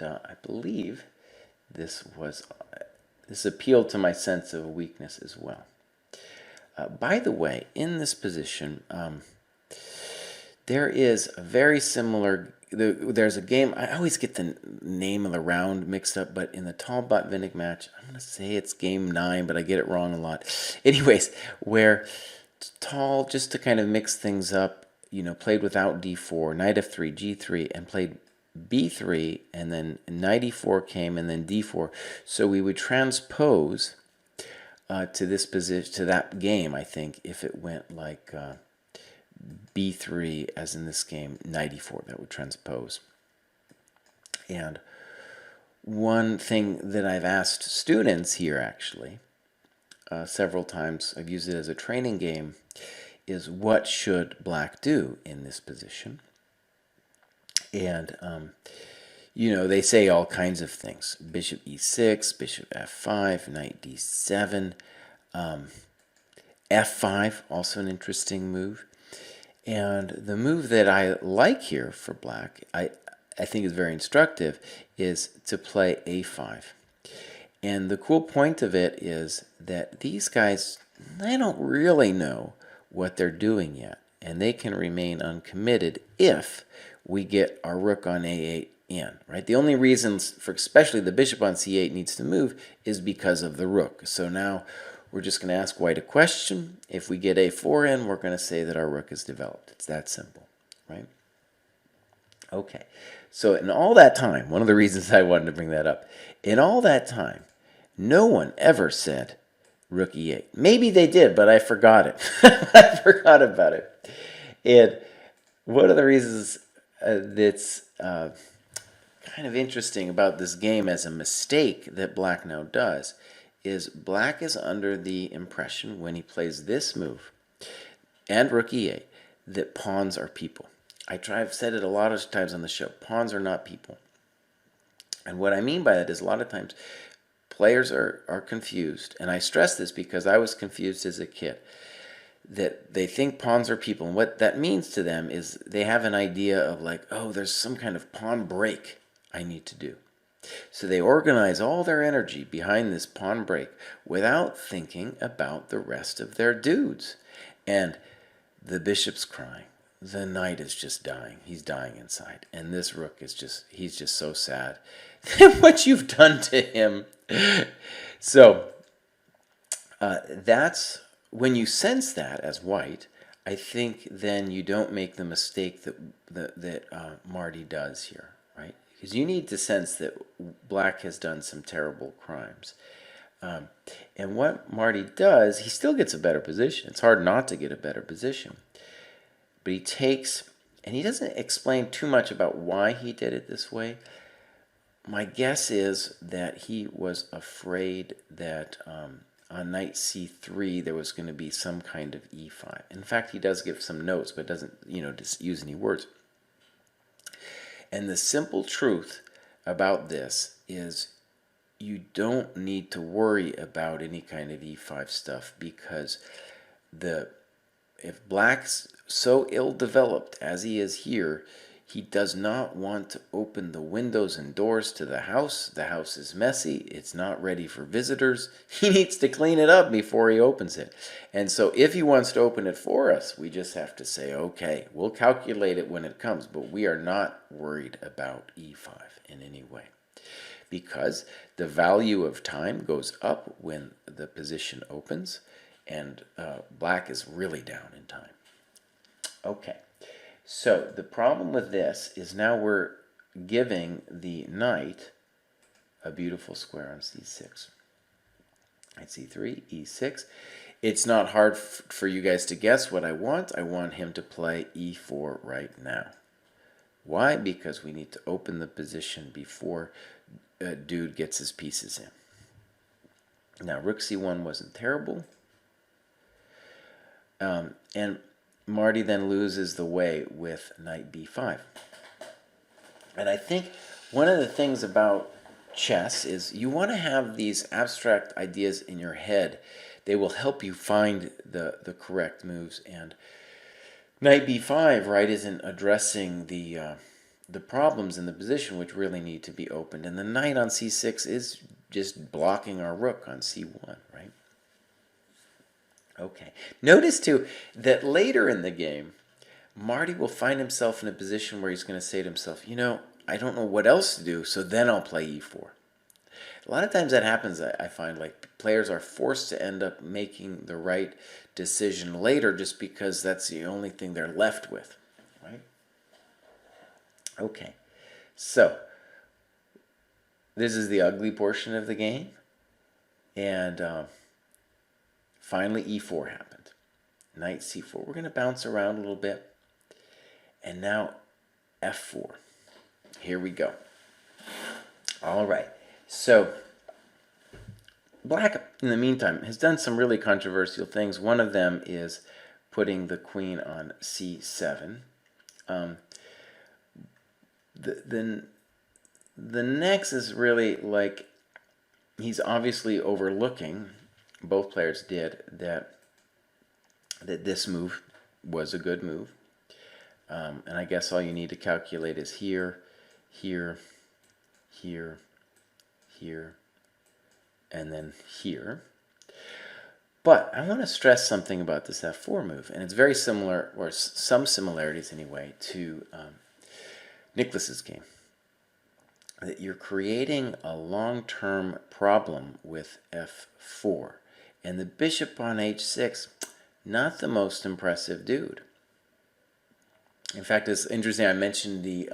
I believe this appealed to my sense of weakness as well. By the way, in this position, there is a very similar. There's a game. I always get the name of the round mixed up, but in the Tall Botvinnik match, I'm going to say it's game 9, but I get it wrong a lot. Anyways, where Tall, just to kind of mix things up, played without d4, knight f3, g3, and played b3, and then knight e4 came, and then d4. So we would transpose to this position, to that game, I think, if it went like b3, as in this game, knight e4, that would transpose. And one thing that I've asked students here, actually, several times, I've used it as a training game, is what should black do in this position? And, they say all kinds of things. Bishop e6, bishop f5, knight d7, f5, also an interesting move. And the move that I like here for black, I think is very instructive, is to play a5. And the cool point of it is that these guys, they don't really know what they're doing yet. And they can remain uncommitted if we get our rook on a8 in, right? The only reasons for especially the bishop on c8 needs to move is because of the rook. So now we're just going to ask white a question. If we get a4 in, we're going to say that our rook is developed. It's that simple, right? Okay, so in all that time, one of the reasons I wanted to bring that up, in all that time, no one ever said rook e8. Maybe they did, but I forgot it. I forgot about it. And one of the reasons that's kind of interesting about this game as a mistake that black now does is black is under the impression when he plays this move and rook e8 that pawns are people. I've said it a lot of times on the show. Pawns are not people. And what I mean by that is a lot of times players are confused, and I stress this because I was confused as a kid, that they think pawns are people. And what that means to them is they have an idea of like, oh, there's some kind of pawn break I need to do. So they organize all their energy behind this pawn break without thinking about the rest of their dudes. And the bishop's crying. The knight is just dying. He's dying inside. And this rook is he's just so sad. What you've done to him. So that's when you sense that as white, I think then you don't make the mistake that Marty does here, right? Because you need to sense that black has done some terrible crimes. And what Marty does, he still gets a better position. It's hard not to get a better position. But he takes, and he doesn't explain too much about why he did it this way. My guess is that he was afraid that on knight c3 there was going to be some kind of e5. In fact, he does give some notes, but doesn't, just use any words. And the simple truth about this is you don't need to worry about any kind of e5 stuff, because if black's so ill-developed as he is here, he does not want to open the windows and doors to the house. The house is messy. It's not ready for visitors. He needs to clean it up before he opens it. And so if he wants to open it for us, we just have to say, okay, we'll calculate it when it comes, but we are not worried about e5 in any way, because the value of time goes up when the position opens, and black is really down in time. Okay. So the problem with this is now we're giving the knight a beautiful square on c6. Knight c3, e6. It's not hard for you guys to guess what I want. I want him to play e4 right now. Why? Because we need to open the position before dude gets his pieces in. Now, rook c1 wasn't terrible. And Marty then loses the way with knight b5. And I think one of the things about chess is you want to have these abstract ideas in your head. They will help you find the correct moves. And knight b5, right, isn't addressing the the problems in the position which really need to be opened. And the knight on c6 is just blocking our rook on c1, right? Okay. Notice, too, that later in the game, Marty will find himself in a position where he's going to say to himself, you know, I don't know what else to do, so then I'll play e4. A lot of times that happens, I find, like players are forced to end up making the right decision later just because that's the only thing they're left with, right? Okay, so this is the ugly portion of the game, and finally e4 happened. Knight c4. We're going to bounce around a little bit, and now f4. Here we go. All right. So, Black, in the meantime, has done some really controversial things. One of them is putting the queen on c7. The next is really like he's obviously overlooking, both players did, that this move was a good move. And I guess all you need to calculate is here, here, here, here, and then here. But I want to stress something about this f4 move, and it's very similar, or some similarities anyway, to Nicholas's game. That you're creating a long-term problem with f4, and the bishop on h6, not the most impressive dude. In fact, it's interesting, I mentioned the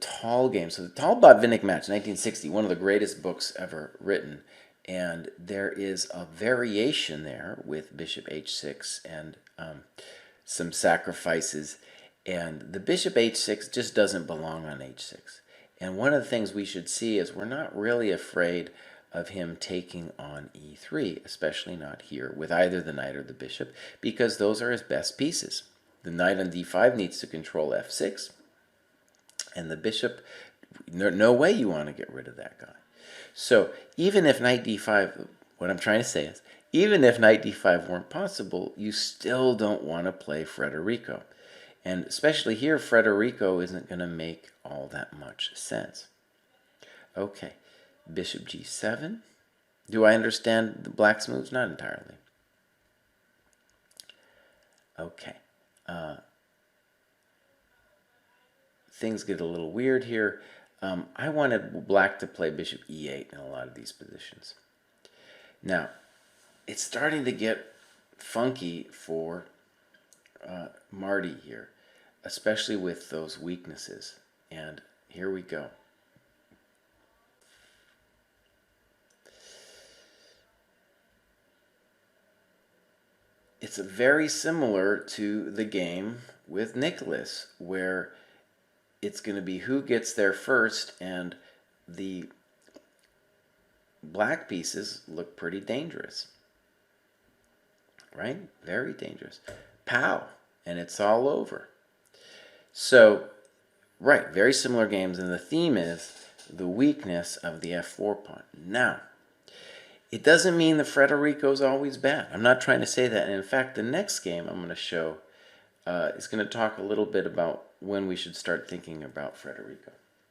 Tal game. So the Tal-Botvinnik match, 1960, one of the greatest books ever written. And there is a variation there with bishop h6 and some sacrifices. And the bishop h6 just doesn't belong on h6. And one of the things we should see is we're not really afraid of him taking on e3, especially not here with either the knight or the bishop, because those are his best pieces. The knight on d5 needs to control f6, and the bishop, no way you want to get rid of that guy. So even if knight d5, what I'm trying to say is, even if knight d5 weren't possible, you still don't want to play Frederico. And especially here, Frederico isn't going to make all that much sense. Okay, bishop g7. Do I understand the black's moves? Not entirely. Okay. Things get a little weird here. I wanted black to play bishop e8 in a lot of these positions. Now, it's starting to get funky for Marty here, especially with those weaknesses. And here we go. It's very similar to the game with Nicholas, where it's going to be who gets there first, and the black pieces look pretty dangerous, right? Very dangerous. Pow, and it's all over. So, right, very similar games, and the theme is the weakness of the f4 pawn. Now, it doesn't mean that Frederico's always bad. I'm not trying to say that. And in fact, the next game I'm going to show is going to talk a little bit about when we should start thinking about Frederico.